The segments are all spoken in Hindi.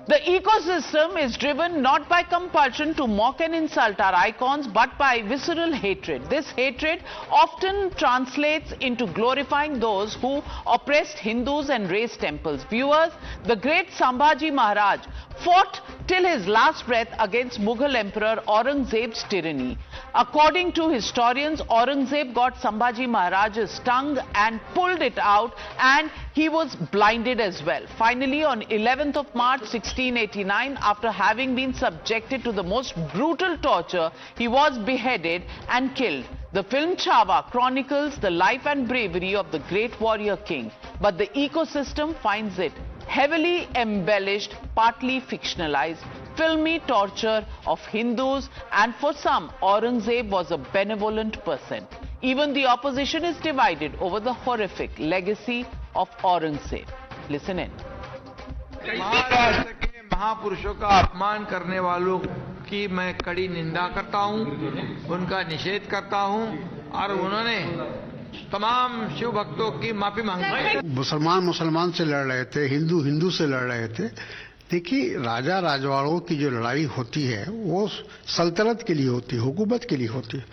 The ecosystem is driven not by compulsion to mock and insult our icons, but by visceral hatred. This hatred often translates into glorifying those who oppressed Hindus and razed temples. Viewers, the great Sambhaji Maharaj fought till his last breath against Mughal Emperor Aurangzeb's tyranny. According to historians, Aurangzeb got Sambhaji Maharaj's tongue and pulled it out, and he was blinded as well. Finally, on 11th of March 1689, after having been subjected to the most brutal torture, he was beheaded and killed. The film Chhaava chronicles the life and bravery of the great warrior king, but the ecosystem finds it heavily embellished, partly fictionalized, filmy torture of Hindus, and for some, Aurangzeb was a benevolent person. Even the opposition is divided over the horrific legacy of Aurangzeb. Listen in. Maharashtra के महापुरुषों का अपमान करने वालों की मैं कड़ी निंदा करता हूं, उनका निषेध करता हूं और उन्होंने तमाम शिव भक्तों की माफी मांगी। मुसलमान मुसलमान से लड़ रहे थे, हिंदू हिंदू से लड़ रहे थे। देखिए, राजा राजवाड़ों की जो लड़ाई होती है वो सल्तनत के लिए होती है, हुकूमत के लिए होती है।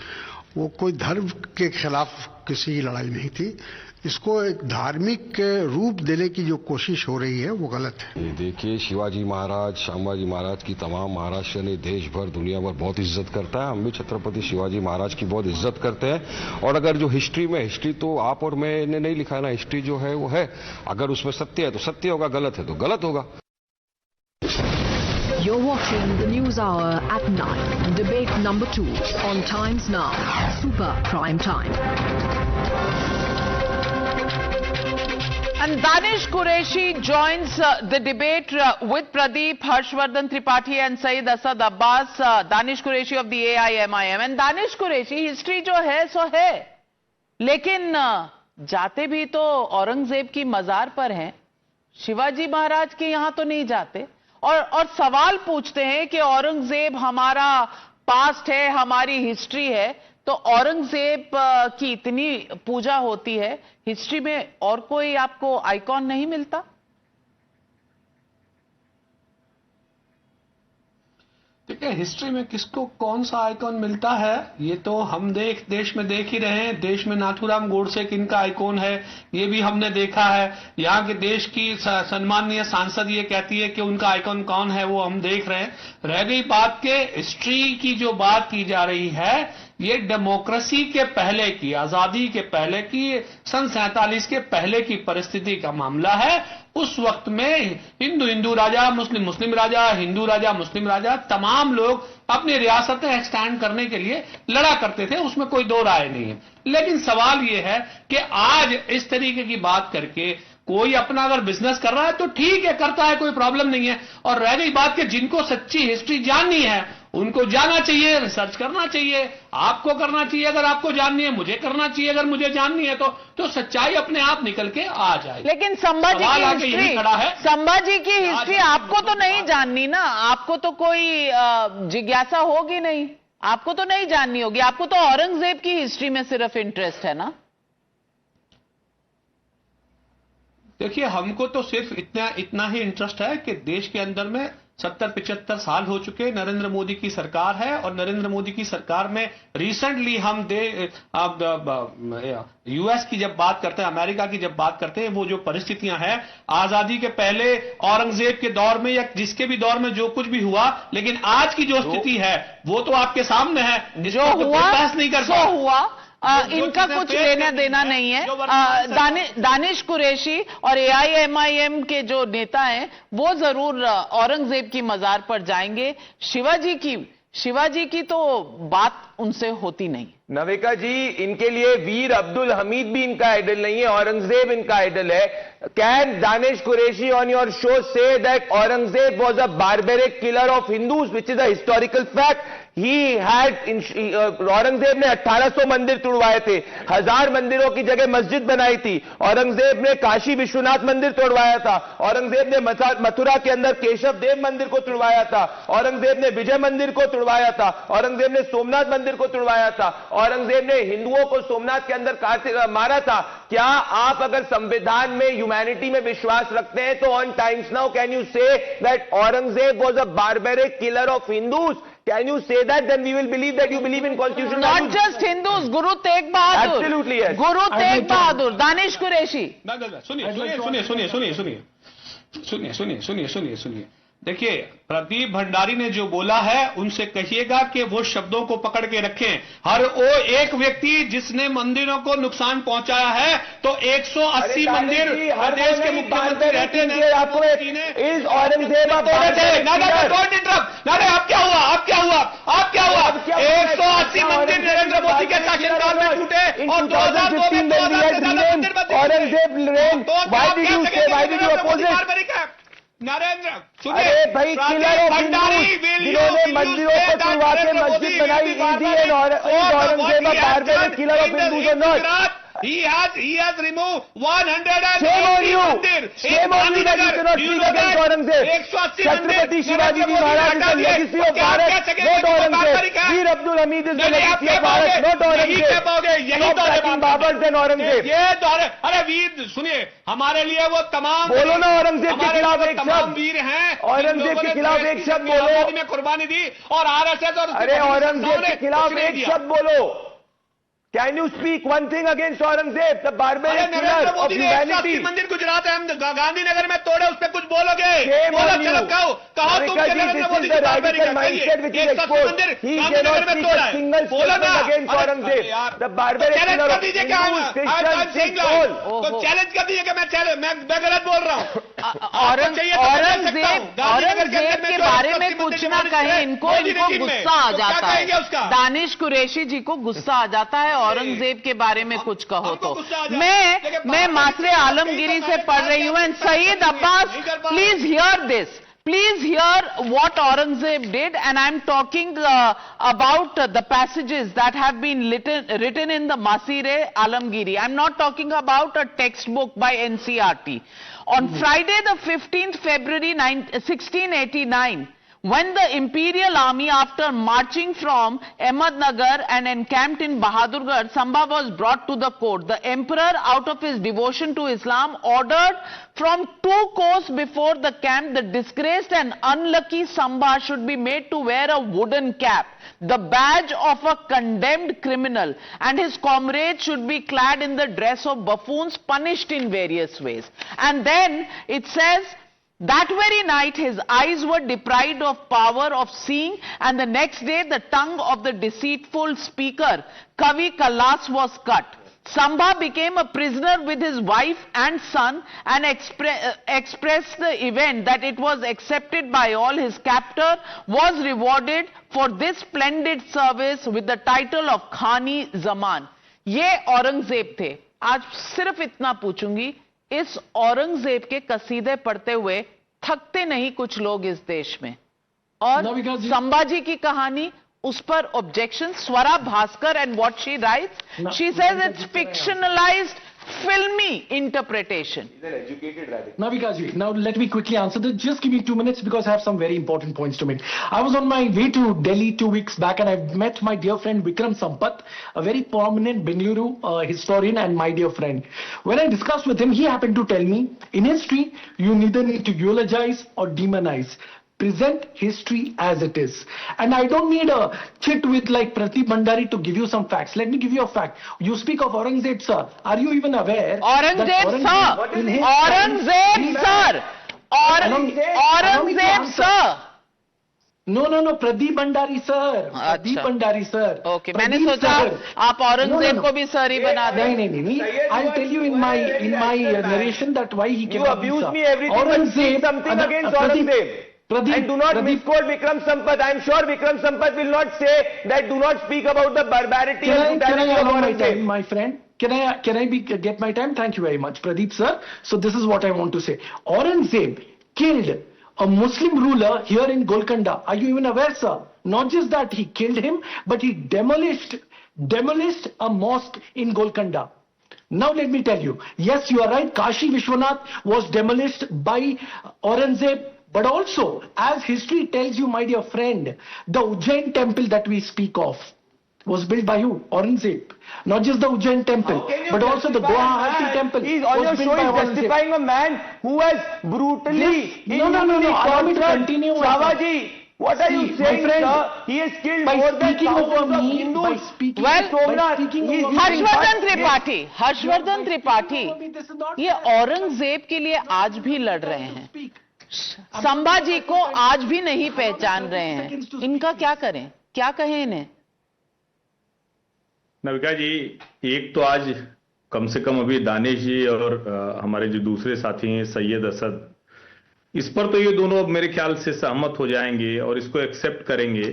वो कोई धर्म के खिलाफ किसी लड़ाई नहीं थी। इसको एक धार्मिक रूप देने की जो कोशिश हो रही है वो गलत है। देखिए, शिवाजी महाराज, संभाजी महाराज की तमाम महाराष्ट्र ने देश भर दुनिया भर बहुत इज्जत करता है। हम भी छत्रपति शिवाजी महाराज की बहुत इज्जत करते हैं। और अगर जो हिस्ट्री तो आप और मैंने नहीं लिखा है ना, हिस्ट्री जो है वो है। अगर उसमें सत्य है तो सत्य होगा, गलत है तो गलत होगा। You're watching the News Hour at 9, debate number 2 on Times Now, Super Prime Time. And Danish Qureshi joins the debate with Pradeep, Harshvardhan Tripathi and Saeed Asad Abbas, Danish Qureshi of the AIMIM. And Danish Qureshi, history जो है सो है, लेकिन जाते भी तो औरंगजेब की मजार पर हैं, शिवाजी महाराज के यहाँ तो नहीं जाते। और सवाल पूछते हैं कि औरंगजेब हमारा पास्ट है, हमारी हिस्ट्री है, तो औरंगजेब की इतनी पूजा होती है, हिस्ट्री में और कोई आपको आइकॉन नहीं मिलता? देखिए, हिस्ट्री में किसको कौन सा आइकॉन मिलता है ये तो हम देश में देख ही रहे हैं। देश में नाथूराम गोडसे किनका आइकॉन है ये भी हमने देखा है। यहाँ के देश की सम्माननीय सांसद ये कहती है कि उनका आइकॉन कौन है, वो हम देख रहे हैं। रह गई बात के हिस्ट्री की जो बात की जा रही है, ये डेमोक्रेसी के पहले की, आजादी के पहले की, सन 47 के पहले की परिस्थिति का मामला है। उस वक्त में हिंदू राजा, मुस्लिम राजा, हिंदू राजा, मुस्लिम राजा, तमाम लोग अपनी रियासतें एक्सटेंड करने के लिए लड़ा करते थे, उसमें कोई दो राय नहीं है। लेकिन सवाल यह है कि आज इस तरीके की बात करके कोई अपना अगर बिजनेस कर रहा है तो ठीक है, करता है, कोई प्रॉब्लम नहीं है। और रह गई बात कि जिनको सच्ची हिस्ट्री जाननी है उनको जाना चाहिए, रिसर्च करना चाहिए, आपको करना चाहिए अगर आपको जाननी है, मुझे करना चाहिए अगर मुझे जाननी है, तो सच्चाई अपने आप निकल के आ जाए। लेकिन संभाजी की हिस्ट्री आपको तो नहीं जाननी ना, आपको तो कोई जिज्ञासा होगी नहीं, आपको तो नहीं जाननी होगी, आपको तो औरंगजेब की हिस्ट्री में सिर्फ इंटरेस्ट है ना। देखिए, हमको तो सिर्फ इतना ही इंटरेस्ट है कि देश के अंदर में 70-75 साल हो चुके, नरेंद्र मोदी की सरकार है और नरेंद्र मोदी की सरकार में रिसेंटली हम यूएस की जब बात करते हैं, अमेरिका की जब बात करते हैं, वो जो परिस्थितियां हैं आजादी के पहले औरंगजेब के दौर में या जिसके भी दौर में जो कुछ भी हुआ, लेकिन आज की जो स्थिति है वो तो आपके सामने है। जो हुआ बहस नहीं कर सकता, हुआ इनका कुछ लेना देना नहीं है। दानिश कुरैशी और AIMIM के जो नेता हैं वो जरूर औरंगजेब की मजार पर जाएंगे। शिवाजी की तो बात उनसे होती नहीं। नविका जी, इनके लिए वीर अब्दुल हमीद भी इनका आइडल नहीं है, औरंगजेब इनका आइडल है। Can Danish Qureshi on your show say that Aurangzeb was a barbaric killer of Hindus, which is a historical fact. Aurangzeb ने 1800 मंदिर तोड़वाए थे, 1000 मंदिरों की जगह मस्जिद बनाई थी। औरंगजेब ने काशी विश्वनाथ मंदिर तोड़वाया था। औरंगजेब ने मथुरा के अंदर केशव देव मंदिर को तोड़वाया था। औरंगजेब ने विजय मंदिर को तोड़वाया था। औरंगजेब ने सोमनाथ मंदिर को तोड़वाया था। औरंगजेब ने हिंदुओं को सोमनाथ के अंदर मारा था, क्या आप अगर संविधान में ह्यूमैनिटी में विश्वास रखते हैं तो on times now can you say that Aurangzeb was a barbaric killer of Hindus? Can you say that? Then we will believe that you believe in constitutional Not values. just Hindus, Guru Tegh Bahadur. Absolutely, yes. Guru Tegh Bahadur, Danish Qureshi. सुनिए। देखिए, प्रदीप भंडारी ने जो बोला है उनसे कहिएगा कि वो शब्दों को पकड़ के रखें। हर वो एक व्यक्ति जिसने मंदिरों को नुकसान पहुंचाया है, तो 180 मंदिर हर देश के मुख्यमंत्री रहते हैं। आपको इज औरंगजेब अब क्या हुआ? 180 मंदिर नरेंद्र मोदी के शासनकाल में टूटे और 2002 में 2000 से ज्यादा मंदिर बचे। नरेंद्र, अरे भाई, किलर ऑफ जिन्होंने मंदिरों को तुड़वा के मस्जिद बनाई, easy and Aurangzeb barbaric killer of Hindus और not. He has removed 180 Shame on you. मंदिर। Shame on you that you cannot speak against Aurangzeb. 180 Chhatrapati Shivaji ji Maharaj is the legacy of Bharat, not Aurangzeb. Veer Abdul Hamid is the legacy of Bharat, not Aurangzeb. Stop attacking Babur and Aurangzeb. ये दौरे, अरे वीर सुनिए, हमारे लिए वो तमाम बोलो ना औरंगजेब के खिलाफ एक शब्द। वीर हैं, औरंगजेब के खिलाफ एक शब्द बोलो। में कुर्बानी दी और आरएसएस और अरे औरंगजेब के खिलाफ एक शब्द बोलो। Can you speak one thing against Aurangzeb, the barbaric killer of humanity? मंदिर गुजरात गांधीनगर में तोड़े, उस पर कुछ बोलोगे? कहो तुम This is the radical mindset which is exposed. He cannot speak a single statement against Aurangzeb, the barbaric killer of Hindus, Christians, Sikhs, all. तो चैलेंज कर दीजिए कि मैं गलत बोल रहा हूँ। औरंगजेब के बारे में कुछ ना कहें, इनको गुस्सा आ जाता है। दानिश कुरैशी जी को गुस्सा आ जाता है औरंगजेब के बारे में कुछ कहो तो। मैं मासरे आलमगीरी से पढ़ रही हूं, and Saeed Abbas, please hear this. Please hear what Aurangzeb did, and I'm talking about the passages that have been written in the Masire Alamgiri. I'm not talking about a textbook by NCERT. On Friday the 15th February 1689, when the imperial army, after marching from Ahmednagar and encamped in Bahadurgarh, Samba was brought to the court. The emperor, out of his devotion to Islam, ordered from 2 courts before the camp, the disgraced and unlucky Samba should be made to wear a wooden cap, the badge of a condemned criminal, and his comrades should be clad in the dress of buffoons, punished in various ways. And then it says, that very night his eyes were deprived of power of seeing, and the next day the tongue of the deceitful speaker, Kavi Kalas, was cut. Samba became a prisoner with his wife and son, and expressed the event that it was accepted by all. His captor was rewarded for this splendid service with the title of Khani Zaman. ये औरंगजेब थे. आज सिर्फ इतना पूछूंगी, इस औरंगजेब के कसीदे पढ़ते हुए थकते नहीं कुछ लोग इस देश में. और संभाजी की कहानी, उस पर objection. Swara Bhaskar and what she writes, she says it's fictionalized filmy interpretation. He's an educated radical. Navika ji, now let me quickly answer this. Just give me 2 minutes because I have some very important points to make. I was on my way to Delhi 2 weeks back and I met my dear friend Vikram Sampath, a very prominent Bengaluru historian and my dear friend. When I discussed with him, he happened to tell me, in history, you neither need to eulogize or demonize. Present history as it is. And I don't need a chit with like Pradeep Bhandari to give you some facts. Let me give you a fact. You speak of Aurangzeb, sir. Are you even aware? Aurangzeb, sir. Aurangzeb, sir. Aurangzeb, sir. No, Pradeep Bhandari, sir. Pradeep Bhandari, sir. Okay, मैंने सोचा आप औरंगजेब को भी सर ही बना दें. नहीं. I'll tell you in my narration that why he came. You abuse me every time but say something against Aurangzeb. And do not misquote Vikram Sampath. I am sure Vikram Sampath will not say that do not speak about the barbarity and brutality of Aurangzeb. My friend, can I get my time? Thank you very much, Pradeep sir. So this is what I want to say. Aurangzeb killed a Muslim ruler here in Golconda. Are you even aware, sir? Not just that he killed him, but he demolished a mosque in Golconda. Now let me tell you. Yes, you are right. Kashi Vishwanath was demolished by Aurangzeb. But also, as history tells you, my dear friend, the Ujjain temple that we speak of, was built by who? Aurangzeb. Not just the Ujjain temple, but also the Guwahati temple. He's on your show, he's justifying a man who has brutally... No. Allow me to continue. Shahwaji, what are you saying, sir? He has killed more than thousands of Hindus. Harshvardhan Tripathi ये औरंगजेब के लिए आज भी लड़ रहे हैं, संभाजी को आज भी नहीं पहचान रहे हैं, इनका क्या करें, क्या कहें इन्हें? नविका जी, एक तो आज कम से कम अभी दानिश जी और हमारे जो दूसरे साथी हैं सैयद असद, इस पर तो ये दोनों अब मेरे ख्याल से सहमत हो जाएंगे और इसको एक्सेप्ट करेंगे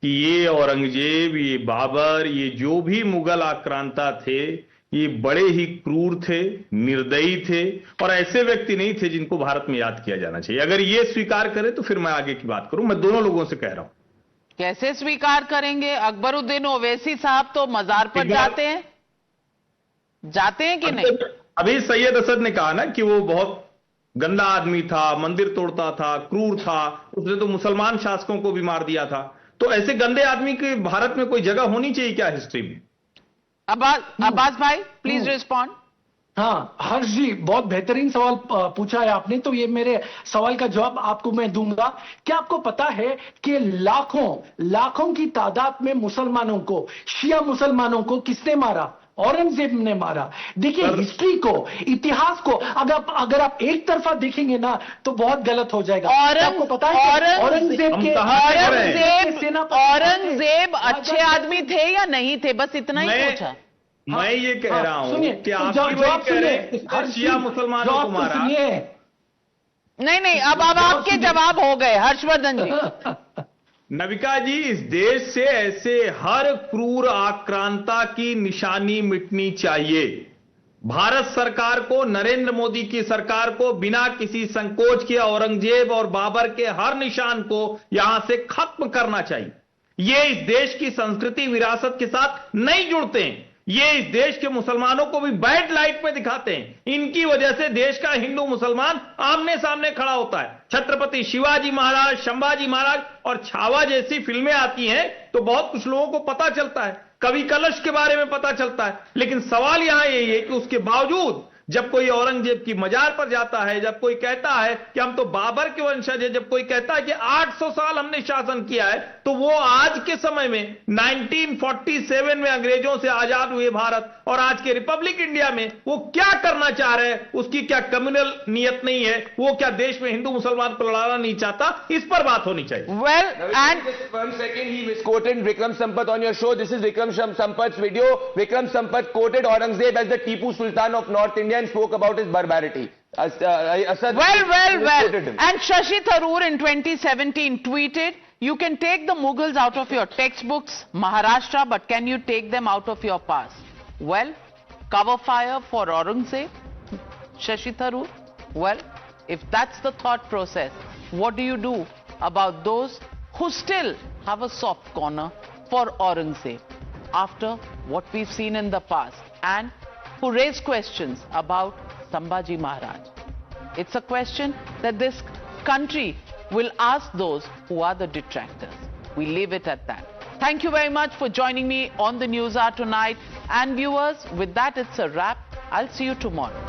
कि ये औरंगजेब, ये बाबर, ये जो भी मुगल आक्रांता थे, ये बड़े ही क्रूर थे, निर्दयी थे और ऐसे व्यक्ति नहीं थे जिनको भारत में याद किया जाना चाहिए। अगर ये स्वीकार करें तो फिर मैं आगे की बात करूं। मैं दोनों लोगों से कह रहा हूं। कैसे स्वीकार करेंगे? अकबरुद्दीन ओवैसी साहब तो मजार पर जाते हैं कि नहीं? अभी सैयद असद ने कहा ना कि वो बहुत गंदा आदमी था, मंदिर तोड़ता था, क्रूर था, उसने तो मुसलमान शासकों को भी मार दिया था। तो ऐसे गंदे आदमी की भारत में कोई जगह होनी चाहिए क्या हिस्ट्री में? अब्बास भाई प्लीज रिस्पॉन्ड। हाँ हर्ष जी, बहुत बेहतरीन सवाल पूछा है आपने, तो ये मेरे सवाल का जवाब आपको मैं दूंगा। क्या आपको पता है कि लाखों की तादाद में मुसलमानों को, शिया मुसलमानों को किसने मारा? औरंगजेब ने मारा। देखिए हिस्ट्री को, इतिहास को अगर आप एक तरफा देखेंगे ना तो बहुत गलत हो जाएगा। आपको पता है औरंगजेब अच्छे आदमी थे या नहीं थे? बस इतना ही पूछा। मैं ये कह रहा हूं कि आप कह रहे हैं शिया मुसलमानों को मारा। नहीं, अब आपके जवाब हो गए हर्षवर्धन जी। नविका जी, इस देश से ऐसे हर क्रूर आक्रांता की निशानी मिटनी चाहिए। भारत सरकार को, नरेंद्र मोदी की सरकार को बिना किसी संकोच के औरंगजेब और बाबर के हर निशान को यहां से खत्म करना चाहिए। ये इस देश की संस्कृति विरासत के साथ नहीं जुड़ते हैं, ये इस देश के मुसलमानों को भी बैड लाइट में दिखाते हैं। इनकी वजह से देश का हिंदू मुसलमान आमने सामने खड़ा होता है। छत्रपति शिवाजी महाराज, संभाजी महाराज और छावा जैसी फिल्में आती हैं तो बहुत कुछ लोगों को पता चलता है, कवि कलश के बारे में पता चलता है। लेकिन सवाल यहां यही है कि उसके बावजूद जब कोई औरंगजेब की मजार पर जाता है, जब कोई कहता है कि हम तो बाबर के वंशज हैं, जब कोई कहता है कि 800 साल हमने शासन किया है, तो वो आज के समय में 1947 में अंग्रेजों से आजाद हुए भारत और आज के रिपब्लिक इंडिया में वो क्या करना चाह रहे हैं, उसकी क्या कम्युनल नियत नहीं है, वो क्या देश में हिंदू मुसलमान को लड़ाना नहीं चाहता, इस पर बात होनी चाहिए। Well, and 1 second, he misquoted Vikram Sampath on your show. This is Vikram Sampath's video. Vikram Sampath quoted Aurangzeb as the Tipu Sultan of North India and spoke about his barbarity. Well. And Shashi Tharoor in 2017 tweeted, "You can take the Mughals out of your textbooks, Maharashtra, but can you take them out of your past?" Well, cover fire for Aurangzeb, Shashi Tharoor. Well, if that's the thought process, what do you do about those who still have a soft corner for Aurangzeb after what we've seen in the past and who raise questions about Sambhaji Maharaj? It's a question that this country will ask those who are the detractors. We leave it at that. Thank you very much for joining me on the News Hour tonight. And viewers, with that, it's a wrap. I'll see you tomorrow.